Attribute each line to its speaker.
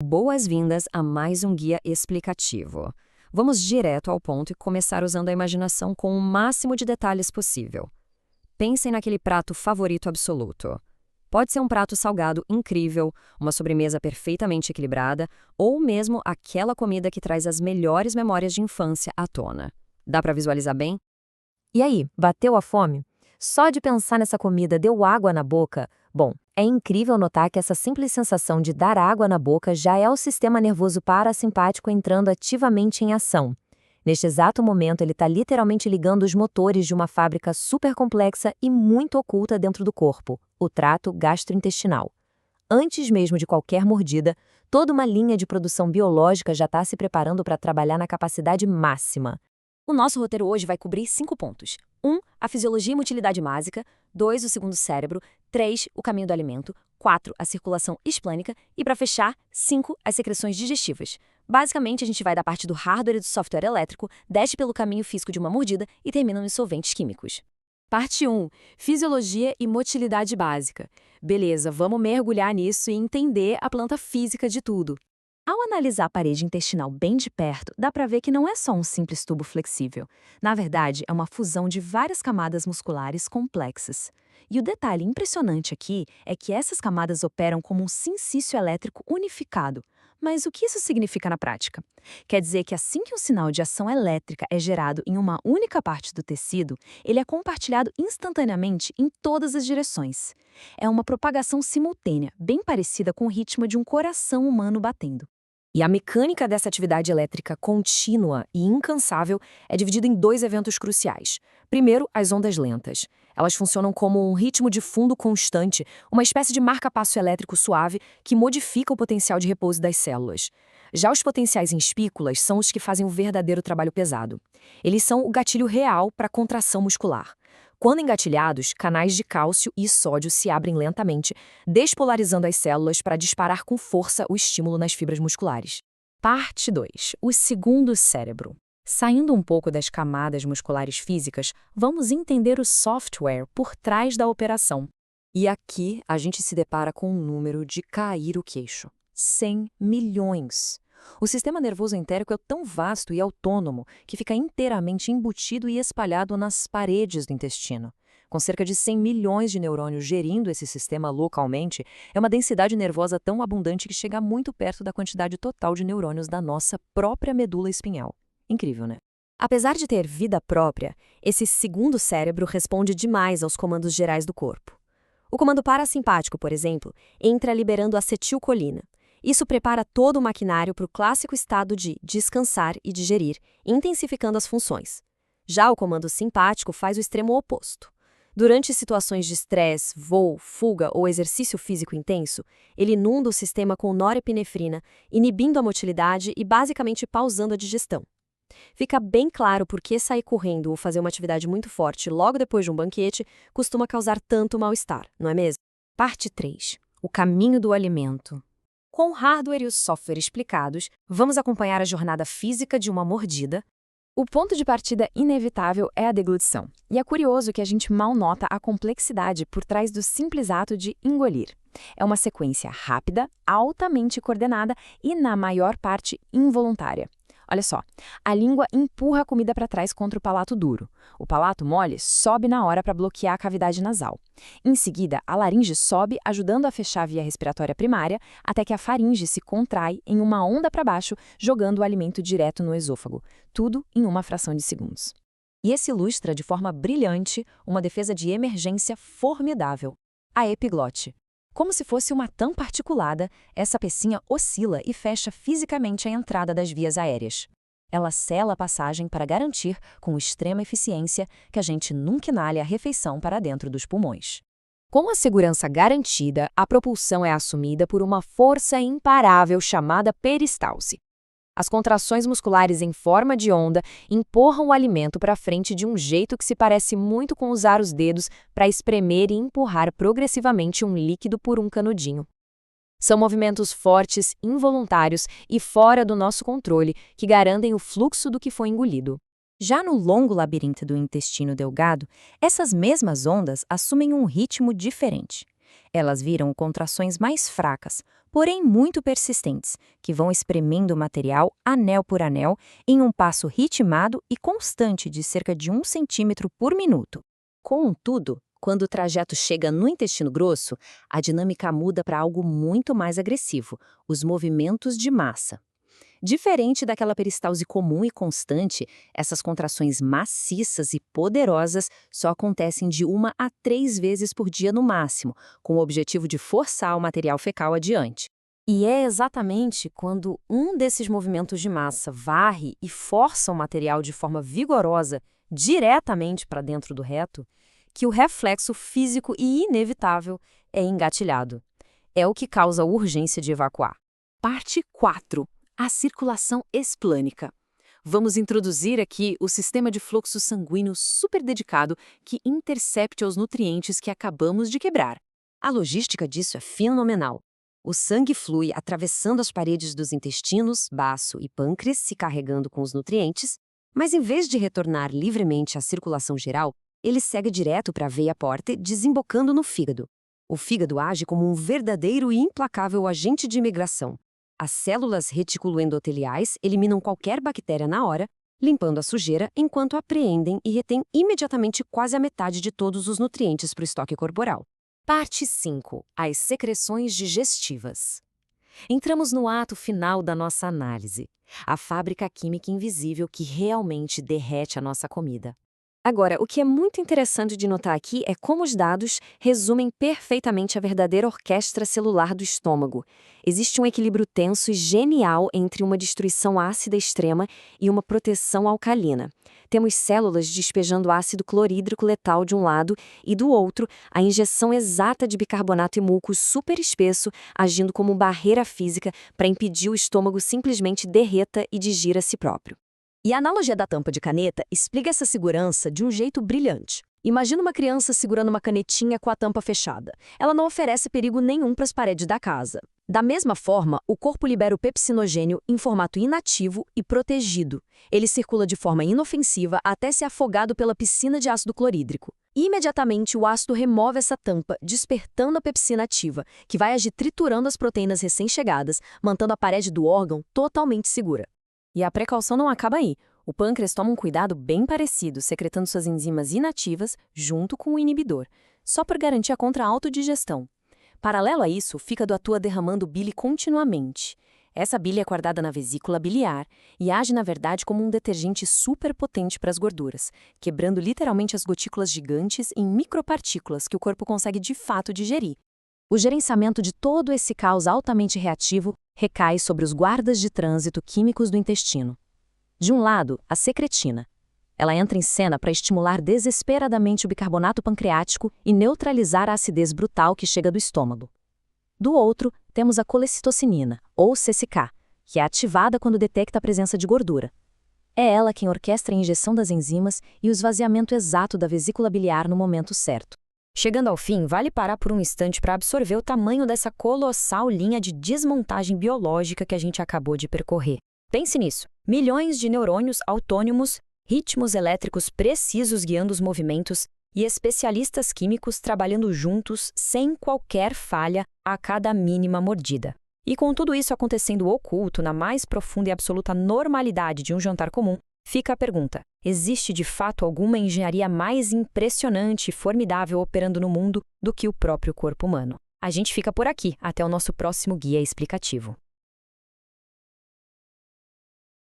Speaker 1: Boas-vindas a mais um guia explicativo. Vamos direto ao ponto e começar usando a imaginação com o máximo de detalhes possível. Pensem naquele prato favorito absoluto. Pode ser um prato salgado incrível, uma sobremesa perfeitamente equilibrada, ou mesmo aquela comida que traz as melhores memórias de infância à tona. Dá para visualizar bem?
Speaker 2: E aí, bateu a fome? Só de pensar nessa comida deu água na boca? Bom, é incrível notar que essa simples sensação de dar água na boca já é o sistema nervoso parasimpático entrando ativamente em ação. Neste exato momento, ele está literalmente ligando os motores de uma fábrica super complexa e muito oculta dentro do corpo, o trato gastrointestinal. Antes mesmo de qualquer mordida, toda uma linha de produção biológica já está se preparando para trabalhar na capacidade máxima.
Speaker 3: O nosso roteiro hoje vai cobrir 5 pontos. 1. A fisiologia e motilidade básica. 2. O segundo cérebro. 3. O caminho do alimento. 4. A circulação esplênica. E, para fechar, 5. As secreções digestivas. Basicamente, a gente vai da parte do hardware e do software elétrico, desce pelo caminho físico de uma mordida e termina nos solventes químicos.
Speaker 4: Parte 1. Fisiologia e motilidade básica. Beleza, vamos mergulhar nisso e entender a planta física de tudo.
Speaker 2: Ao analisar a parede intestinal bem de perto, dá para ver que não é só um simples tubo flexível. Na verdade, é uma fusão de várias camadas musculares complexas. E o detalhe impressionante aqui é que essas camadas operam como um cincício elétrico unificado. Mas o que isso significa na prática? Quer dizer que assim que um sinal de ação elétrica é gerado em uma única parte do tecido, ele é compartilhado instantaneamente em todas as direções. É uma propagação simultânea, bem parecida com o ritmo de um coração humano batendo.
Speaker 1: E a mecânica dessa atividade elétrica contínua e incansável é dividida em 2 eventos cruciais. Primeiro, as ondas lentas. Elas funcionam como um ritmo de fundo constante, uma espécie de marca-passo elétrico suave que modifica o potencial de repouso das células. Já os potenciais em espículas são os que fazem o verdadeiro trabalho pesado. Eles são o gatilho real para a contração muscular. Quando engatilhados, canais de cálcio e sódio se abrem lentamente, despolarizando as células para disparar com força o estímulo nas fibras musculares. Parte 2. O segundo cérebro. Saindo um pouco das camadas musculares físicas, vamos entender o software por trás da operação. E aqui a gente se depara com um número de cair o queixo. 100 milhões. O sistema nervoso entérico é tão vasto e autônomo que fica inteiramente embutido e espalhado nas paredes do intestino. Com cerca de 100 milhões de neurônios gerindo esse sistema localmente, é uma densidade nervosa tão abundante que chega muito perto da quantidade total de neurônios da nossa própria medula espinhal. Incrível, né?
Speaker 3: Apesar de ter vida própria, esse segundo cérebro responde demais aos comandos gerais do corpo. O comando parasimpático, por exemplo, entra liberando acetilcolina. Isso prepara todo o maquinário para o clássico estado de descansar e digerir, intensificando as funções. Já o comando simpático faz o extremo oposto. Durante situações de estresse, voo, fuga ou exercício físico intenso, ele inunda o sistema com norepinefrina, inibindo a motilidade e basicamente pausando a digestão. Fica bem claro por que sair correndo ou fazer uma atividade muito forte logo depois de um banquete costuma causar tanto mal-estar, não é mesmo?
Speaker 1: Parte 3. O caminho do alimento. Com o hardware e o software explicados, vamos acompanhar a jornada física de uma mordida.
Speaker 4: O ponto de partida inevitável é a deglutição. E é curioso que a gente mal nota a complexidade por trás do simples ato de engolir. É uma sequência rápida, altamente coordenada e, na maior parte, involuntária. Olha só, a língua empurra a comida para trás contra o palato duro. O palato mole sobe na hora para bloquear a cavidade nasal. Em seguida, a laringe sobe, ajudando a fechar a via respiratória primária, até que a faringe se contrai em uma onda para baixo, jogando o alimento direto no esôfago. Tudo em uma fração de segundos.
Speaker 1: E esse ilustra de forma brilhante uma defesa de emergência formidável: a epiglote. Como se fosse uma tampa articulada, essa pecinha oscila e fecha fisicamente a entrada das vias aéreas. Ela sela a passagem para garantir, com extrema eficiência, que a gente nunca inale a refeição para dentro dos pulmões. Com a segurança garantida, a propulsão é assumida por uma força imparável chamada peristalse. As contrações musculares em forma de onda empurram o alimento para frente de um jeito que se parece muito com usar os dedos para espremer e empurrar progressivamente um líquido por um canudinho. São movimentos fortes, involuntários e fora do nosso controle que garantem o fluxo do que foi engolido. Já no longo labirinto do intestino delgado, essas mesmas ondas assumem um ritmo diferente. Elas viram contrações mais fracas,
Speaker 2: porém muito persistentes, que vão espremendo o material anel por anel em um passo ritmado e constante de cerca de 1 centímetro por minuto. Contudo, quando o trajeto chega no intestino grosso, a dinâmica muda para algo muito mais agressivo, os movimentos de massa. Diferente daquela peristalse comum e constante, essas contrações maciças e poderosas só acontecem de 1 a 3 vezes por dia no máximo, com o objetivo de forçar o material fecal adiante.
Speaker 3: E é exatamente quando um desses movimentos de massa varre e força o material de forma vigorosa diretamente para dentro do reto, que o reflexo físico e inevitável é engatilhado. É o que causa a urgência de evacuar.
Speaker 4: Parte 4. A circulação esplânica. Vamos introduzir aqui o sistema de fluxo sanguíneo super dedicado que intercepta os nutrientes que acabamos de quebrar.
Speaker 3: A logística disso é fenomenal. O sangue flui atravessando as paredes dos intestinos, baço e pâncreas, se carregando com os nutrientes, mas em vez de retornar livremente à circulação geral, ele segue direto para a veia porta, desembocando no fígado. O fígado age como um verdadeiro e implacável agente de imigração. As células reticuloendoteliais eliminam qualquer bactéria na hora, limpando a sujeira, enquanto apreendem e retêm imediatamente quase a metade de todos os nutrientes para o estoque corporal.
Speaker 1: Parte 5. As secreções digestivas. Entramos no ato final da nossa análise, a fábrica química invisível que realmente derrete a nossa comida.
Speaker 3: Agora, o que é muito interessante de notar aqui é como os dados resumem perfeitamente a verdadeira orquestra celular do estômago. Existe um equilíbrio tenso e genial entre uma destruição ácida extrema e uma proteção alcalina. Temos células despejando ácido clorídrico letal de um lado e, do outro, a injeção exata de bicarbonato e muco super espesso agindo como barreira física para impedir o estômago simplesmente derreta e digira a si próprio.
Speaker 2: E a analogia da tampa de caneta explica essa segurança de um jeito brilhante. Imagina uma criança segurando uma canetinha com a tampa fechada. Ela não oferece perigo nenhum para as paredes da casa. Da mesma forma, o corpo libera o pepsinogênio em formato inativo e protegido. Ele circula de forma inofensiva até ser afogado pela piscina de ácido clorídrico. Imediatamente, o ácido remove essa tampa, despertando a pepsina ativa, que vai agir triturando as proteínas recém-chegadas, mantendo a parede do órgão totalmente segura.
Speaker 1: E a precaução não acaba aí. O pâncreas toma um cuidado bem parecido, secretando suas enzimas inativas junto com o inibidor, só por garantir a contra-autodigestão. Paralelo a isso, o fígado atua derramando bile continuamente. Essa bile é guardada na vesícula biliar e age, na verdade, como um detergente super potente para as gorduras, quebrando literalmente as gotículas gigantes em micropartículas que o corpo consegue de fato digerir.
Speaker 2: O gerenciamento de todo esse caos altamente reativo recai sobre os guardas de trânsito químicos do intestino. De um lado, a secretina. Ela entra em cena para estimular desesperadamente o bicarbonato pancreático e neutralizar a acidez brutal que chega do estômago. Do outro, temos a colecitocinina, ou CCK, que é ativada quando detecta a presença de gordura. É ela quem orquestra a injeção das enzimas e o esvaziamento exato da vesícula biliar no momento certo.
Speaker 1: Chegando ao fim, vale parar por um instante para absorver o tamanho dessa colossal linha de desmontagem biológica que a gente acabou de percorrer. Pense nisso. Milhões de neurônios autônomos, ritmos elétricos precisos guiando os movimentos e especialistas químicos trabalhando juntos sem qualquer falha a cada mínima mordida. E com tudo isso acontecendo oculto na mais profunda e absoluta normalidade de um jantar comum, fica a pergunta: existe de fato alguma engenharia mais impressionante e formidável operando no mundo do que o próprio corpo humano? A gente fica por aqui, até o nosso próximo guia explicativo.